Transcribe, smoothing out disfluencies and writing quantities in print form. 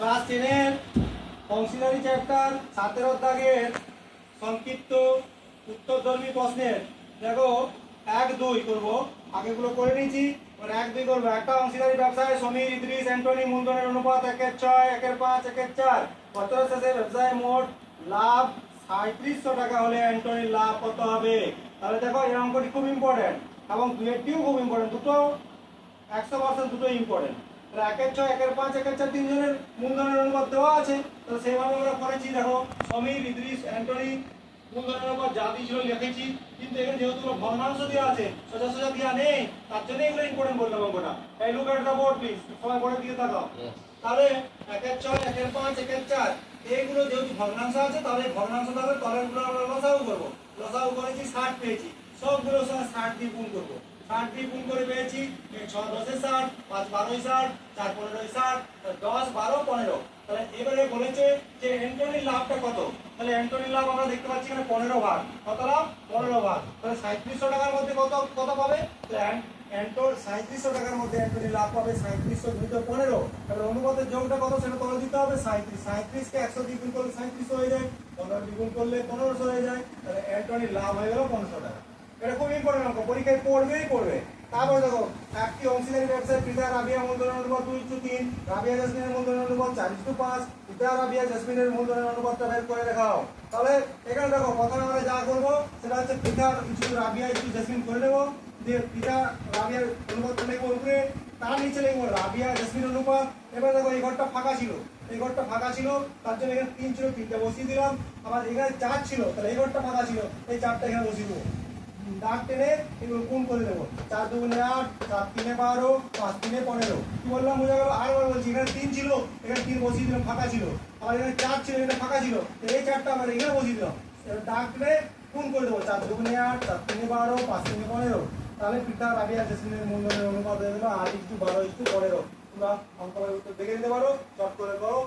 Class 10 এর auxiliary chapter 7 দাগের সংক্ষিপ্ত উত্তরধর্মী প্রশ্নের দেখো 1 2 করব। আগেগুলো করে নিয়েছি, এবার 1 2 করব। একটা অংশীদারি ব্যবসায় সমীর, ইদ্রিস, অ্যান্টনি মূলধনের অনুপাত 1/6, 1/5, 1/4। বছরের শেষে ব্যবসায় মোট লাভ 3700 টাকা হলে অ্যান্টনির লাভ কত হবে? তাহলে দেখো এই অঙ্কটি খুব ইম্পর্টেন্ট এবং দুইটিও খুব ইম্পর্টেন্ট, দুটো 100% দুটো ইম্পর্টেন্ট। তাহলে 1/6, 1/5, 1/4 তিনজনের মূলধনের অনুপাত দেওয়া আছে, তো সেইভাবে আমরা করেছি। দেখো সমীর, ইদ্রিস, অ্যান্টনি মূলধনের অনুপাত যা দিয়েছিল লিখেছি, কিন্তু এখানে যেহেতু ভগ্নাংশ দেওয়া আছে, সোজা সোজা দেওয়া নেই, তার জন্য এগুলো ইম্পর্টেন্ট বললাম অঙ্কটা। এই look at the board please, সবাই বোর্ডের দিকে তাকাও। তাহলে 1/6, 1/5, 1/4 এইগুলো যেহেতু ভগ্নাংশ আছে, তাহলে ভগ্নাংশ তাহলে তলেরগুলো আমরা লসাগু করব। লসাগু করেছি 60 পেয়েছি, সবগুলোর সঙ্গে 60 দিয়ে গুণ করব। 60 দিয়ে গুণ করে পেয়েছি 6 10 60, 5 12 60, 4 15 60, 10 12 15। তাহলে এবারে বলেছে যে অ্যান্টনির লাভটা কত। তাহলে অ্যান্টনির লাভ আমরা দেখতে পাচ্ছি এখানে 15 ভাগ। কত লাভ? 15 ভাগ। তাহলে 3700 টাকার মধ্যে কত কত পাবে? অ্যান্টন 3700 টাকার মধ্যে অ্যান্টনির লাভ পাবে 3700 × 15। তাহলে অনুপাতের যোগটা কত সেটা তোমরা দিতে হবে 37। 37 কে 100 দিয়ে গুণ করলে 3700 হয়ে যায়, 15 দিয়ে গুণ করলে 1500 হয়ে যায়। তাহলে অ্যান্টনির লাভ হয়ে গেল 1500 টাকা। এটা খুব ইম্পর্টেন্ট অঙ্ক, পরীক্ষায় পড়বে। তারপরে দেখো একটি অংশীদারি ব্যবসায় পিতা রাবিয়া মূলধনের অনুপাত 2:3, রাবিয়া জেসমিনের মূলধনের অনুপাত 4:5। পিতা রাবিয়া জেসমিনের মূলধনের অনুপাতটা বের করে দেখাও। তাহলে এখানে দেখো প্রথমে আমরা যা করব সেটা হচ্ছে পিতা ইনটু রাবিয়া ইনটু জেসমিন করে নেব, দিয়ে পিতা রাবিয়ার অনুপাতটা লিখবো উপরে, তার নিচে লিখবো রাবিয়া জেসমিন অনুপাত। এবার দেখো এই ঘরটা ফাঁকা ছিল, তার জন্য এখানে 3 ছিল, 3টা বসিয়ে দিলাম। আবার এখানে 4 ছিল, তাহলে এই ঘরটা ফাঁকা ছিল, এই 4টা এখানে বসিয়ে দেবো। দাগ টেনে এগুলো গুণ করে দেবো। 4 2 8, 4 3 12, 5 3 15। কি বললাম বোঝা গেল? আরেকবার বলছি, এখানে 3 ছিল, এখানে 3 বসিয়ে দিলাম, ফাঁকা ছিল। আবার এখানে 4 ছিল, এটা ফাঁকা ছিল, এই 4টা আবার এখানে বসিয়ে দিলাম। দাগ টেনে গুণ করে দেবো। 4 2 8, 4 3 12, 5 3 15। তাহলে পিতা রাবিয়া জেসমিনের মূলধনের অনুপাত হয়ে গেল 8:12:15। তোমরা অঙ্কের উত্তর দেখে নিতে পারো, চট করে করো।